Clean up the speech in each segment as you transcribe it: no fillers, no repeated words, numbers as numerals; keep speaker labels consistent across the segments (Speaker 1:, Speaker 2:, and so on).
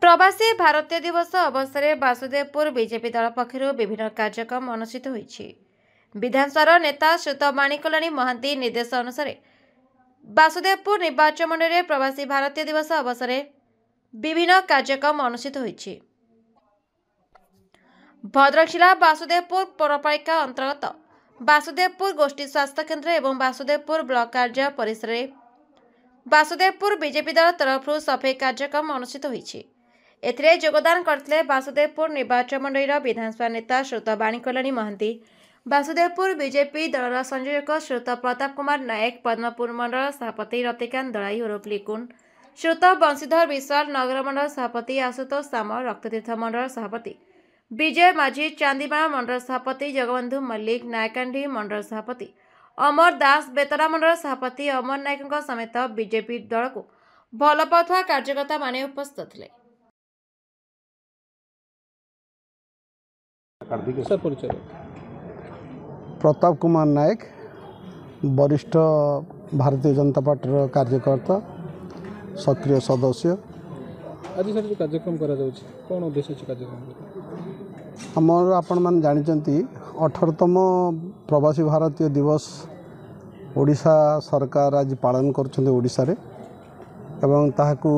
Speaker 1: प्रवासी भारतीय दिवस अवसर में वासुदेवपुर बीजेपी दल पक्षर विभिन्न कार्यक्रम अनुष्ठित होईछि। विधानसभा नेता श्रुत माणिकलाणी महांती निर्देश अनुसार वासुदेवपुर निर्वाचन मंडल में प्रवासी भारतीय दिवस अवसर में विभिन्न कार्यक्रम अनुष्ठित होईछि। भद्रक जिला वासुदेवपुर पौरपालिका अंतर्गत वासुदेवपुर गोष्ठी स्वास्थ्य केन्द्र एवं वासुदेवपुर ब्लॉक कार्य परिसर में वासुदेवपुर बीजेपी दल तरफ सफाई कार्यक्रम अनुष्ठित होईछि। एथिरे योगदान करथिले वासुदेवपुर निर्वाचन मंडल विधानसभा नेता श्रुत बाणीकलाणी महांती, वासुदेवपुर बीजेपी दलर संयोजक श्रुत प्रताप कुमार नायक, पद्मपुर मंडल सभापति रतिकांत दलाई उर्फ लिकुन, श्रुत बंशीधर विश्वाल, नगर मंडल सभापति आशुतोष सामल, रक्ततीर्थ मंडल सभापति विजय माझी, चांदीमाळ मंडल सभापति जगबंधु मल्लिक, नायकांडी मंडल सभापति अमर दास, बेतरा मंडल सभापति अमर नायक समेत बीजेपी दल को भल पाउथुवा कार्यकर्ता माने उपस्थित थे।
Speaker 2: प्रताप कुमार नायक, वरिष्ठ भारतीय जनता पार्टी कार्यकर्ता, सक्रिय सदस्य।
Speaker 3: आज सर जो कार्यक्रम करा जाउछि कोन उद्देश्य छै कार्यक्रम?
Speaker 2: हमर आपण मान जानिचंती 18तम प्रवासी भारतीय दिवस ओडिशा सरकार आज पालन करछन्ते ओडिशा रे एवं ताहाकू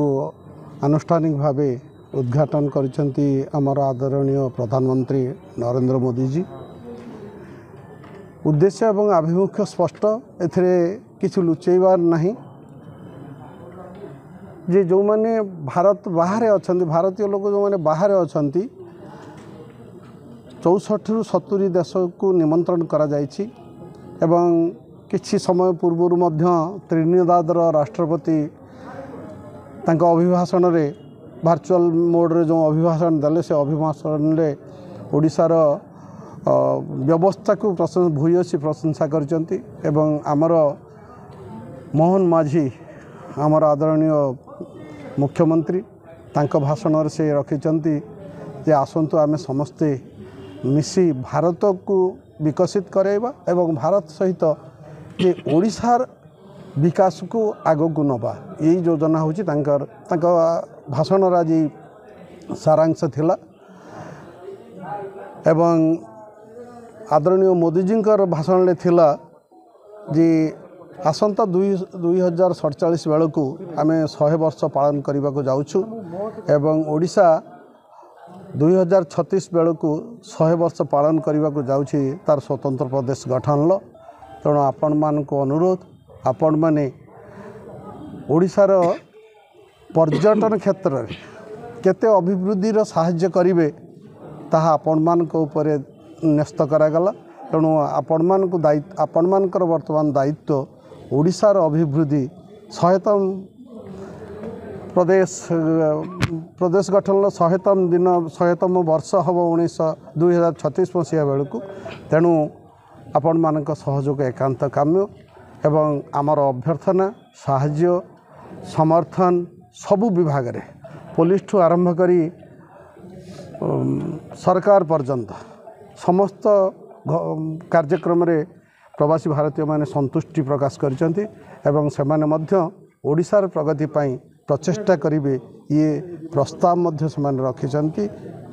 Speaker 2: आनुष्ठानिक भावे उद्घाटन करिसेंती आमर आदरणीय प्रधानमंत्री नरेंद्र मोदी जी। उद्देश्य एवं आभिमुख्य स्पष्ट, एथिरे किछु लुचेबार नहीं जे जो माने भारत बाहर अछंती, भारतीय लोक जो माने बाहर अछंती 64 रु 70 देश को निमंत्रण करा जायछि एवं किछि समय पूर्व मध्य त्रिनिदादर राष्ट्रपति तांको अभिभाषण रे वर्चुअल मोड रे जो अभिभाषण देले से अभिभाषण रे ओडिशार व्यवस्था को भूयसी प्रशंसा करचंती एवं आमर मोहन माझी आमर आदरणीय मुख्यमंत्री तांको भाषण रे से रखिचंती जे आसंतु आमे समस्ते मिसी भारत को विकसित करेबा एवं भारत सहित जे ओडिशार विकास को आगो को नबा, यही योजना होची तांकर भाषण आज सारांश थिला। एवं आदरणीय मोदी जी भाषण ले थिला जे आसंता 2047 बेलू आम 100 वर्ष पालन करने को जाऊँ एवं ओडिशा 2036 बेलू 100 वर्ष पालन करने को जाऊँगी तार स्वतंत्र प्रदेश गठन। तेणु आपण मान को अनुरोध, आपण माने ओडिशार पर्यटन क्षेत्र में केते अभिवृद्धि साहाय्य करिवे ताहा आपण मान को ऊपर न्यस्त करागला। तेणु आपण मान को दायित्व, आपण मानकर वर्तमान दायित्व ओडिशार अभिवृद्धि 100तम प्रदेश गठन 100तम दिन 100तम वर्ष हम 2036 मसीहा बेलू। तेणु आपण मानक सहयोग एकांत काम्य एवं आमर अभ्यर्थना साहाय्य समर्थन सबु विभाग रे पुलिस ठू आरंभ करी सरकार पर्यंत समस्त कार्यक्रम रे प्रवासी भारतीय माने संतुष्टि प्रकाश करचंती एवं सेमाने मध्य ओडिशार प्रगति पाई प्रचेष्टा करिवे ये प्रस्ताव मध्य सेमाने रखिचंती।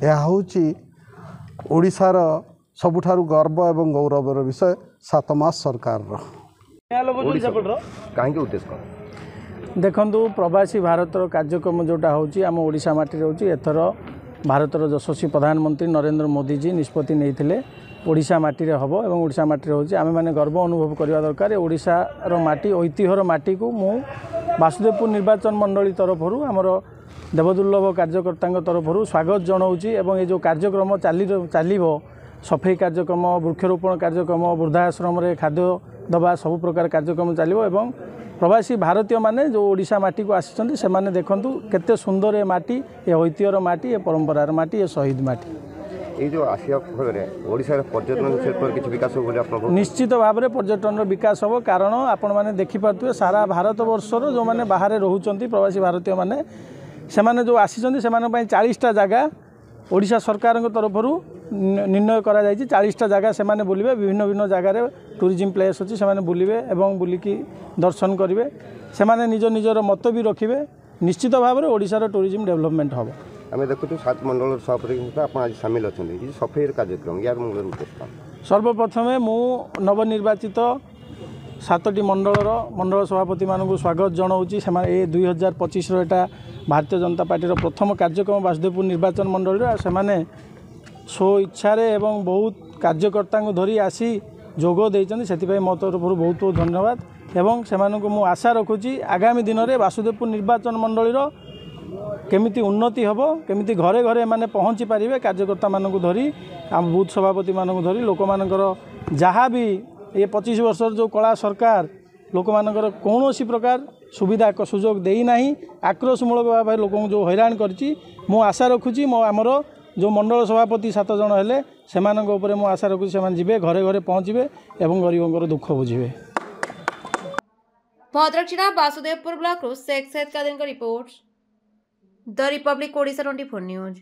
Speaker 2: यह होची ओडिशार सबुठारु गर्व एवं गौरवर विषय 7 मास सरकार
Speaker 4: कहीं उद्देश्य
Speaker 3: देखु प्रवासी भारत कार्यक्रम जोटा होची आम ओडिशा माटी होची। एथर भारतर यशस्वी प्रधानमंत्री नरेंद्र मोदी जी निष्पत्ति नहीं ओडिशा माटी रे हबो एवं ओडिशा माटी होची आमे माने गर्व अनुभव करवा दरकार। ओडिशार माटी ऐतिह्यर माटी को मु वासुदेवपुर निर्वाचन मंडली तरफरु आमर देवदुर्लभ कार्यकर्ता तरफरु स्वागत जनाऊँगी एवं ये जो कार्यक्रम चलो सफाई कार्यक्रम, वृक्षरोपण कार्यक्रम, वृद्धाश्रम रे खाद्य दबा सब प्रकार कार्यक्रम चलो एवं प्रवासी भारतीय माने जो ओडिशा माटी को आसिचंती से माने देखंतु केते सुंदर ए माटी, ए ऐतिह्यर माटी, ए परंपरार माटी, ए शहीद माटी।
Speaker 4: ये जो आसिया फल ओडिशा पर्यटन क्षेत्र किसी विकास हो
Speaker 3: निश्चित भाव में पर्यटन विकास हो। कारण आपण माने देखि पारथुवे सारा भारत वर्षर जो माने बाहर रहउचंती प्रवासी भारतीय माने से माने जो आसिचंती से माने 40टा जगह ओडिशा सरकार तरफरु निर्णय करा जायछि। 40टा जगह से माने बुलिबे, विभिन्न विभिन्न जगह टूरिज्म प्लेस अछि से माने बुलिबे एवं बुलिकी दर्शन करिवे। से माने निज निजर मत भी रखिबे। निश्चित भाव में ओडिशार टूरिज्म डेवलपमेंट हम।
Speaker 4: आम देखु 7 मंडल सभापति आप आज सामिल अच्छा सफाई कार्यक्रम यार मूल उद्देश्य
Speaker 3: सर्वप्रथमे मु नवनिर्वाचित 7टी मंडल सभापति मानक स्वागत जनाऊँगी से 2025 एटा भारतीय जनता पार्टी प्रथम कार्यक्रम वासुदेवपुर निर्वाचन मंडल से स्व इच्छा एवं बहुत कार्यकर्ता धरी आसी जोग देती मो तरफ बहुत बहुत धन्यवाद एवं से आशा रखुची आगामी दिन में वासुदेवपुर निर्वाचन मंडल केमिति उन्नति हम केमिति घरे घरे माने पहुँची पारे कार्यकर्ता मानक धरी आम बूथ सभापति मानक धरी लोक मानकर जहाँ भी ये 25 वर्ष जो कला सरकार लोक मानकर कौन प्रकार सुविधा सुजोग देना आक्रोशमूलक भाव लोक जो हैरान करची मु आशा रखुची मो आमर जो मंडल सभापति 7 जन हेले सेमानक उपरे मु आशा रखुची से जीवे घरे घरे पहुँचे एवं गरीबों दुख बुझे।
Speaker 1: भद्रक जिला Basudevpur block Sheikh Syed Kadir report the republic Odisha 24 news.